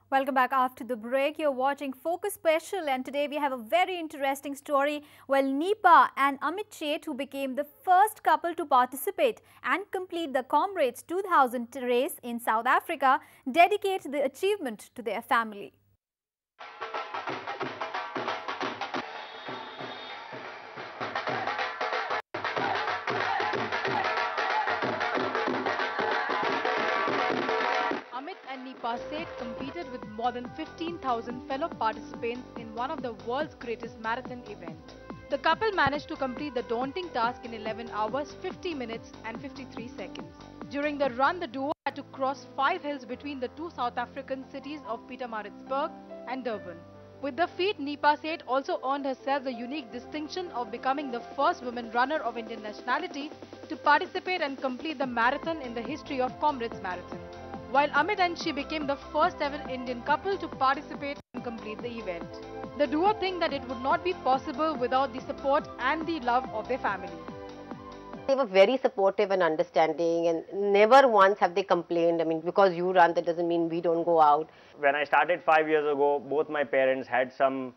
Welcome back after the break. You're watching Focus Special, and today we have a very interesting story. Well, Nipa and Amit Sheth, who became the first couple to participate and complete the Comrades 2000 race in South Africa, dedicate the achievement to their family. Amit and Nipa Sheth competed with more than 15,000 fellow participants in one of the world's greatest marathon events. The couple managed to complete the daunting task in 11 hours, 50 minutes and 53 seconds. During the run, the duo had to cross 5 hills between the two South African cities of Pietermaritzburg and Durban. With the feat, Nipa Sheth also earned herself the unique distinction of becoming the first woman runner of Indian nationality to participate and complete the marathon in the history of Comrades Marathon. While Amit and she became the first ever Indian couple to participate and complete the event. The duo think that it would not be possible without the support and the love of their family. They were very supportive and understanding, and never once have they complained. I mean, because you run, that doesn't mean we don't go out. When I started 5 years ago, both my parents had some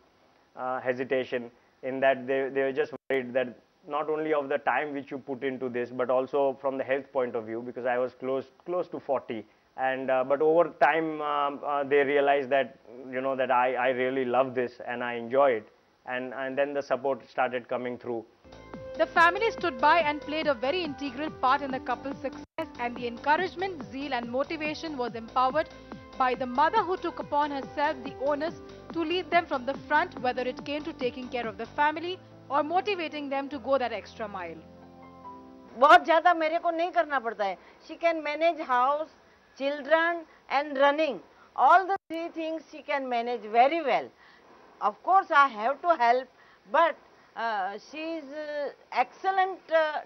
hesitation in that they were just worried that not only of the time which you put into this, but also from the health point of view, because I was close to 40. And but over time they realized that that I really love this and I enjoy it, and then the support started coming through. The family stood by and played a very integral part in the couple's success, and the encouragement, zeal and motivation was empowered by the mother, who took upon herself the onus to lead them from the front, whether it came to taking care of the family or motivating them to go that extra mile. बहुत ज़्यादा मेरे को नहीं करना पड़ता है. She can manage house, children and running. All the three things she can manage very well. Of course I have to help, but she is excellent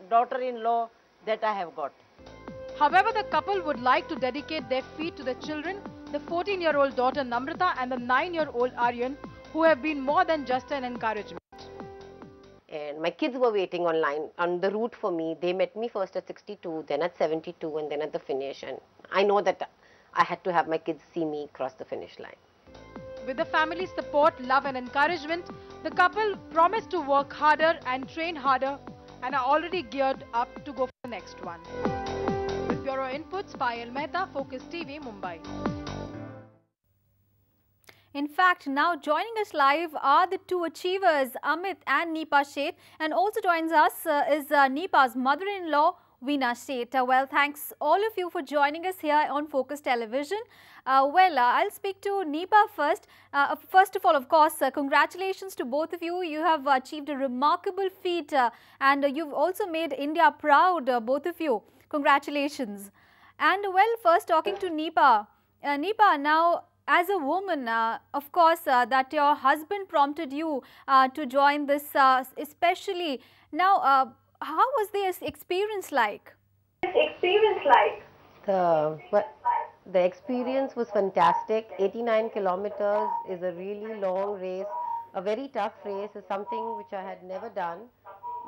daughter-in-law that I have got. However, the couple would like to dedicate their feat to the children, the 14-year-old daughter Namrata and the 9-year-old Aryan, who have been more than just an encouragement. And my kids were waiting online on the route for me. They met me first at 62, then at 72, and then at the finish. And I know that I had to have my kids see me cross the finish line. With the family's support, love and encouragement, the couple promised to work harder and train harder and are already geared up to go for the next one. With Bureau Inputs, Payal Mehta, Focus TV, Mumbai. In fact, now joining us live are the two achievers, Amit and Nipa Sheth, and also joins us is Nipa's mother-in-law, Veena Sheth. Well, thanks all of you for joining us here on Focus Television. I'll speak to Nipa first. First of all, of course, congratulations to both of you. You have achieved a remarkable feat and you've also made India proud, both of you. Congratulations. And well, first talking to Nipa. Nipa, now, as a woman, of course, that your husband prompted you to join this, especially. Now, how was this experience like? The experience was fantastic. 89 kilometers is a really long race. A very tough race is something which I had never done.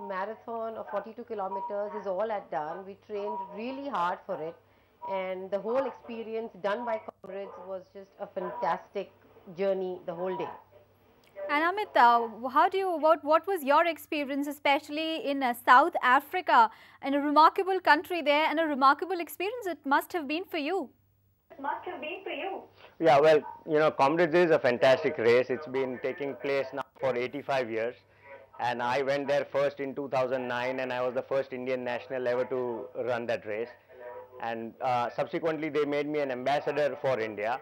Marathon of 42 kilometers is all I'd done. We trained really hard for it. And the whole experience done by Comrades was just a fantastic journey the whole day. And Amit, what was your experience, especially in South Africa, in a remarkable country there, and a remarkable experience it must have been for you? Yeah, well, Comrades is a fantastic race. It's been taking place now for 85 years. And I went there first in 2009, and I was the first Indian national ever to run that race. And subsequently they made me an ambassador for India.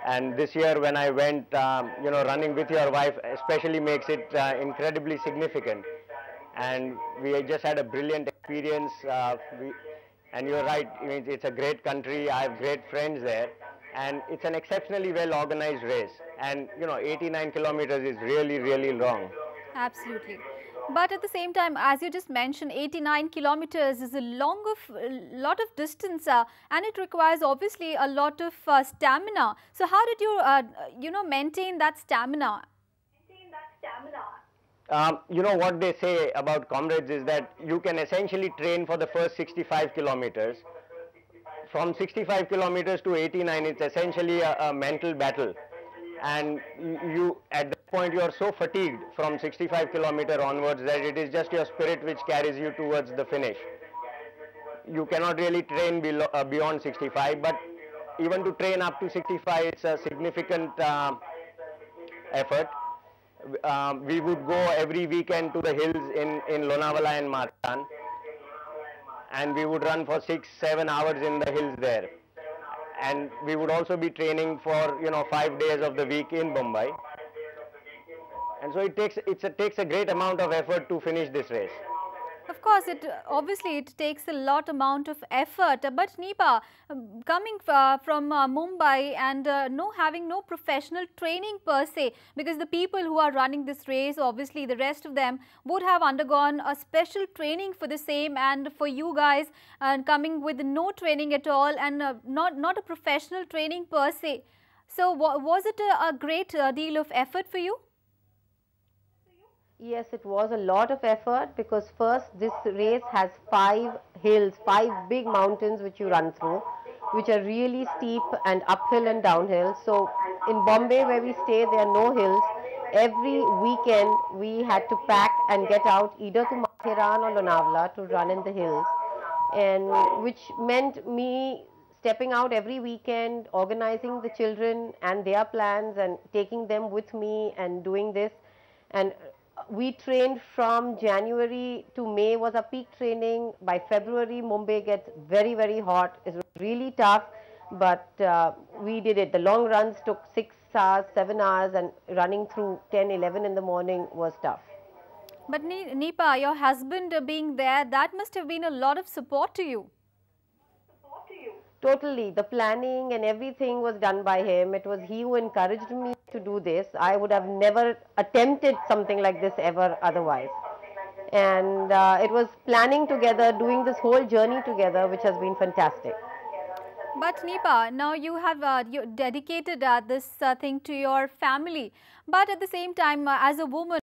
And this year when I went, running with your wife especially makes it incredibly significant. And we just had a brilliant experience. And you're right, it's a great country. I have great friends there. And it's an exceptionally well organized race. And 89 kilometers is really, really long. Absolutely. But at the same time, as you just mentioned, 89 kilometers is a lot of distance and it requires obviously a lot of stamina. So how did you, maintain that stamina? What they say about Comrades is that you can essentially train for the first 65 kilometers from 65 kilometers to 89, it's essentially a mental battle. And you, at that point, you are so fatigued from 65 kilometer onwards that it is just your spirit which carries you towards the finish. You cannot really train beyond 65, but even to train up to 65, it's a significant effort. We would go every weekend to the hills in Lonavala and Martan, and we would run for 6-7 hours in the hills there. And we would also be training for 5 days of the week in Mumbai. And so it takes a great amount of effort to finish this race. Of course, obviously it takes a lot amount of effort. But Nipa, coming from Mumbai and having no professional training per se, because the people who are running this race, obviously the rest of them would have undergone a special training for the same, and for you guys coming with no training at all and not a professional training per se. So was it a great deal of effort for you? Yes, it was a lot of effort, because first this race has 5 hills, 5 big mountains which you run through, which are really steep and uphill and downhill. So in Bombay where we stay, there are no hills. Every weekend we had to pack and get out either to Matheran or Lonavala to run in the hills, and which meant me stepping out every weekend, organizing the children and their plans and taking them with me and doing this. And we trained from January to May was our peak training. By February, Mumbai gets very, very hot. It was really tough, but we did it. The long runs took 6 hours, 7 hours, and running through 10, 11 in the morning was tough. But Nipa, your husband being there, that must have been a lot of support to you. Totally. The planning and everything was done by him. It was he who encouraged me to do this. I would have never attempted something like this ever otherwise. And it was planning together, doing this whole journey together, which has been fantastic. But Nipa, now you have you dedicated this thing to your family. But at the same time, as a woman,